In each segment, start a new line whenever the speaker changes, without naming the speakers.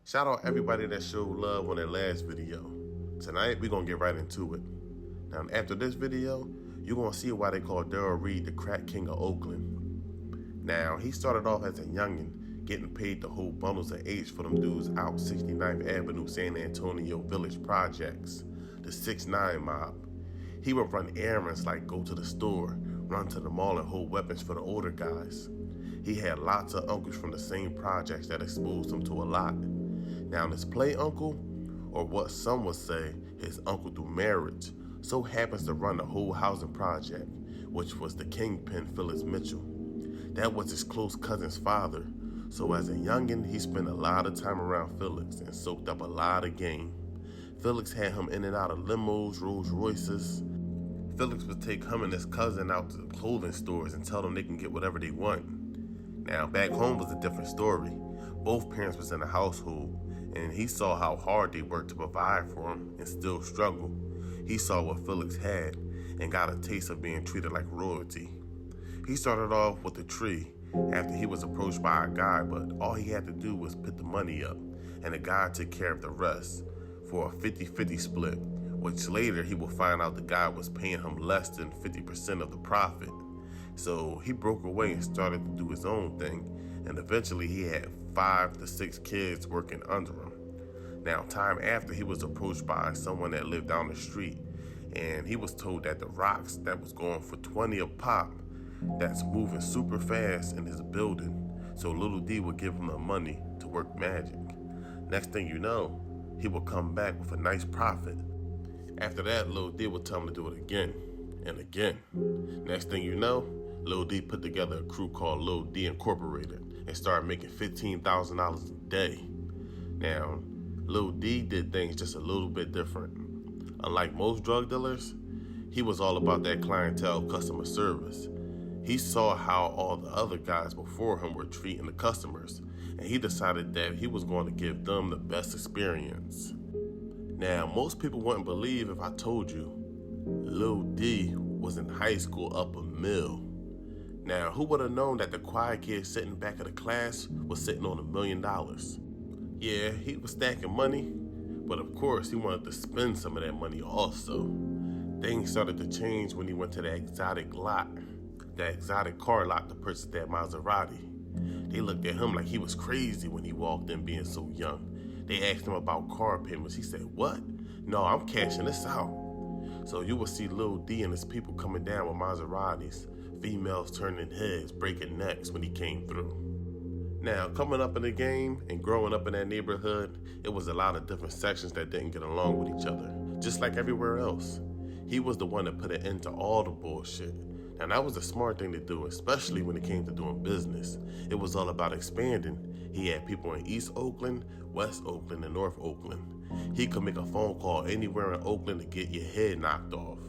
Shout out everybody that showed love on their last video. Tonight, we're gonna get right into it. Now, after this video, you're gonna see why they call Darrel Reed the crack king of Oakland. Now, he started off as a youngin', getting paid to hold bundles of H for them dudes out 69th Avenue, San Antonio Village Projects, the 6ix9ine mob. He would run errands like go to the store, run to the mall and hold weapons for the older guys. He had lots of uncles from the same projects that exposed him to a lot. Now, this play uncle, or what some would say, his uncle through marriage, so happens to run the whole housing project, which was the kingpin Phyllis Mitchell. That was his close cousin's father, so as a youngin', he spent a lot of time around Felix and soaked up a lot of game. Felix had him in and out of limos, Rolls Royces. Felix would take him and his cousin out to the clothing stores and tell them they can get whatever they want. Now, back home was a different story. Both parents was in the household, and he saw how hard they worked to provide for him and still struggle. He saw what Felix had and got a taste of being treated like royalty. He started off with a tree after he was approached by a guy, but all he had to do was put the money up, and the guy took care of the rest for a 50-50 split, which later he would find out the guy was paying him less than 50% of the profit. So he broke away and started to do his own thing, and eventually he had 5 to 6 kids working under him. Now, time after, he was approached by someone that lived down the street, and he was told that the rocks that was going for 20 a pop, that's moving super fast in his building, so Lil D would give him the money to work magic. Next thing you know, he would come back with a nice profit. After that, Lil D would tell him to do it again and again. Next thing you know, Lil D put together a crew called Lil D Incorporated and started making $15,000 a day. Now, Lil D did things just a little bit different. Unlike most drug dealers, he was all about that clientele customer service. He saw how all the other guys before him were treating the customers, and he decided that he was going to give them the best experience. Now, most people wouldn't believe if I told you Lil D was in high school up a mill. Now, who would have known that the quiet kid sitting back of the class was sitting on $1 million? Yeah, he was stacking money, but of course he wanted to spend some of that money also. Things started to change when he went to that exotic car lot to purchase that Maserati. They looked at him like he was crazy when he walked in being so young. They asked him about car payments. He said, "What? No, I'm cashing this out." So you would see Lil D and his people coming down with Maseratis, females turning heads, breaking necks when he came through. Now, coming up in the game and growing up in that neighborhood, it was a lot of different sections that didn't get along with each other, just like everywhere else. He was the one that put an end to all the bullshit. Now, that was a smart thing to do, especially when it came to doing business. It was all about expanding. He had people in East Oakland, West Oakland, and North Oakland. He could make a phone call anywhere in Oakland to get your head knocked off.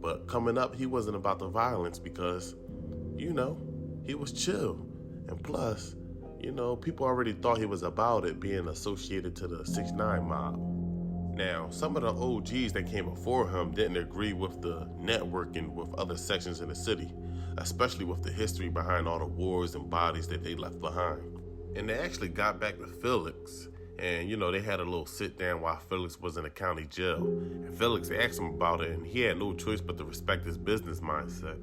But coming up, he wasn't about the violence because, he was chill. And plus, people already thought he was about it, being associated to the 6ix9ine mob. Now, some of the OGs that came before him didn't agree with the networking with other sections in the city, especially with the history behind all the wars and bodies that they left behind. And they actually got back with Felix, and they had a little sit down while Felix was in the county jail. And Felix asked him about it, and he had no choice but to respect his business mindset.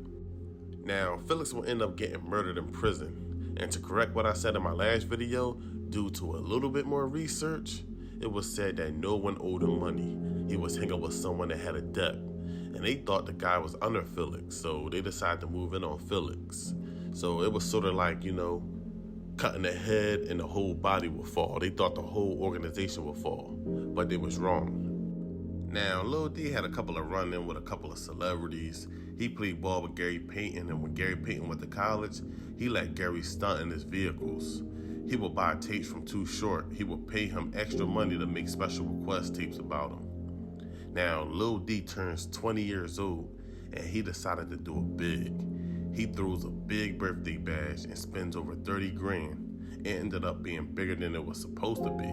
Now, Felix will end up getting murdered in prison. And to correct what I said in my last video, due to a little bit more research, it was said that no one owed him money. He was hanging out with someone that had a debt. And they thought the guy was under Felix, so they decided to move in on Felix. So it was sort of like, cutting the head and the whole body would fall. They thought the whole organization would fall, but they was wrong. Now, Lil D had a couple of run-in with a couple of celebrities. He played ball with Gary Payton, and when Gary Payton went to college, he let Gary stunt in his vehicles. He would buy tapes from Too Short. He would pay him extra money to make special request tapes about him. Now, Lil D turns 20 years old, and he decided to do it big. He throws a big birthday bash and spends over 30 grand. It ended up being bigger than it was supposed to be,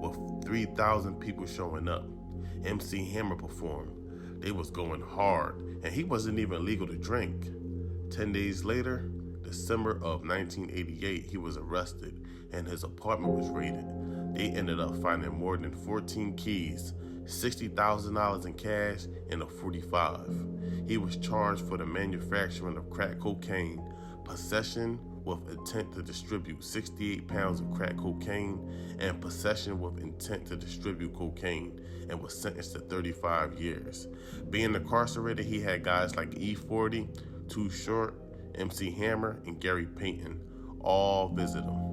with 3,000 people showing up. MC Hammer performed. They was going hard, and he wasn't even legal to drink. 10 days later, December of 1988, he was arrested, and his apartment was raided. They ended up finding more than 14 keys, $60,000 in cash, and a .45. He was charged for the manufacturing of crack cocaine, possession with intent to distribute 68 pounds of crack cocaine, and possession with intent to distribute cocaine, and was sentenced to 35 years. Being incarcerated, he had guys like E40, Too Short, MC Hammer, and Gary Payton all visit him.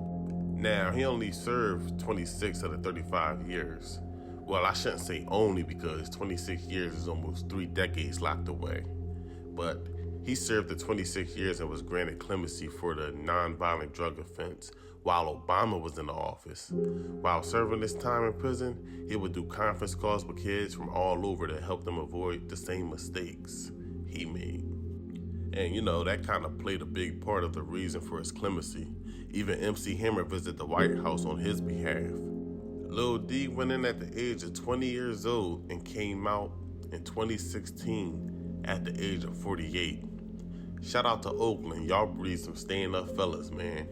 Now, he only served 26 of the 35 years. Well, I shouldn't say only, because 26 years is almost 3 decades locked away. But he served the 26 years and was granted clemency for the nonviolent drug offense while Obama was in the office. While serving this time in prison, he would do conference calls with kids from all over to help them avoid the same mistakes he made. And that kind of played a big part of the reason for his clemency. Even MC Hammer visited the White House on his behalf. Lil D went in at the age of 20 years old and came out in 2016 at the age of 48. Shout out to Oakland, y'all breed some staying up fellas, man.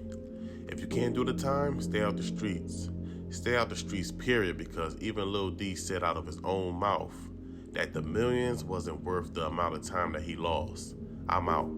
If you can't do the time, stay out the streets. Stay out the streets, period, because even Lil D said out of his own mouth that the millions wasn't worth the amount of time that he lost. I'm out.